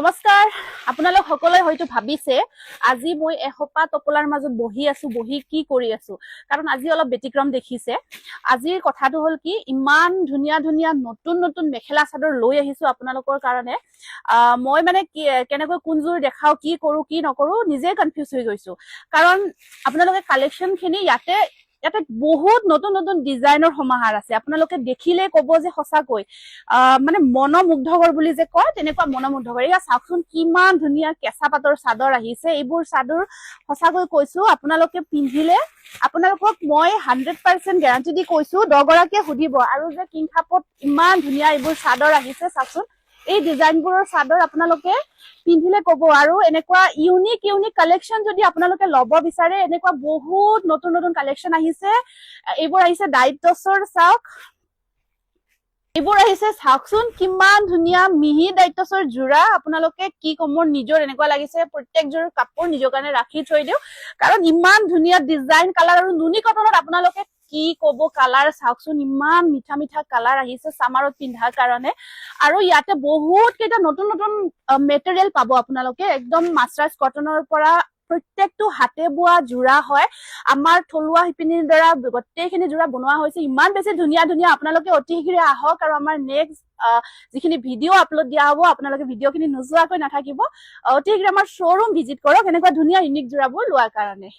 নমস্কাৰ আপোনালোক সকলোৱে হয়তো ভাবিছে আজি মই এসোপা টপলাৰ মাজত বহি আছো বহি কি কৰি আছো কাৰণ আজি অলপ ব্যতিক্ৰম দেখিছে আজিৰ কথাটো হল কি ইমান ধুনীয়া ধুনীয়া নতুন নতুন মেখেলা চাদৰ লৈ আহিছো আপোনালোকৰ কাৰণে মই মানে কেনেকৈ কোনজোৰ দেখাও কি কৰো কি নকৰো নিজে কনফিউজ হৈ গৈছো কাৰণ আপোনালোকে কালেকচন খিনি ইয়াতে বহুত নতুন নতুন ডিজাইনৰ সমাহাৰ আছে আপোনালোকে দেখিলে কব যে সঁচাকৈ মানে মনোমুগ্ধকৰ বুলি যে কয় তেনেকুৱা মনোমুগ্ধকৰ এয়া চাওকচোন কিমান ধুনীয়া কেঁচা পাতৰ চাদৰ আহিছে এইবোৰ চাদৰ সঁচাকৈ কৈছো আপোনালোকে পিন্ধিলে আপোনালোকক মই 100% গ্যাৰান্টি দি কৈছো দগৰাকীয়ে সুধিব আৰু যে কিং খাপত ইমান ধুনীয়া এইবোৰ চাদৰ আহিছে চাওকচোন এই ডিজাইনবোৰৰ চাদৰ আপোনালোকে পিন্ধিলে কব আৰু এনেকুৱা ইউনিক কালেকচন যদি আপোনালোকে লব বিচাৰে এনেকুৱা বহুত নতুন নতুন কালেকচন আহিছে এইবোৰ আহিছে দায়িত্বছৰ চাওক এইবোৰ আহিছে চাওকচোন কিমান ধুনীয়া মিহি দায়িত্বছৰ জোৰা আপোনালোকে কি কম মোৰ নিজৰ এনেকুৱা লাগিছে প্ৰত্যেকযোৰ কাপোৰ নিজৰ কাৰণে ৰাখি থৈ দিও কাৰণ ইমান ধুনীয়া ডিজাইন কালাৰ আৰু নুনি কটনত আপোনালোকে কি কব কালাৰ চাওকচোন ইমান মিঠা মিঠা কালাৰ আহিছে সামাৰত পিন্ধাৰ কাৰণে আৰু ইয়াতে বহুত কেইটা নতুন নতুন মেটেৰিয়েল পাব আপোনালোকে একদম মাস্টাৰ্স কটনৰ পৰা প্ৰত্যেকটো হাতে বোৱা জোৰা হয় আমাৰ থলুৱা শিপিনীৰ দ্বাৰা গোটেইখিনি জোৰা বনোৱা হৈছে ইমান বেছি ধুনীয়া ধুনীয়া আপোনালোকে অতি শীঘ্ৰে আহক আৰু আমাৰ নেক্সট যিখিনি ভিডিঅ' আপলোড দিয়া হ'ব আপোনালোকে ভিডিঅ'খিনি নোচোৱাকৈ নাথাকিব অতি শীঘ্ৰে আমাৰ শ্ব'ৰুম ভিজিট কৰক এনেকুৱা ধুনীয়া ইউনিক জোৰাবোৰ লোৱাৰ কাৰণে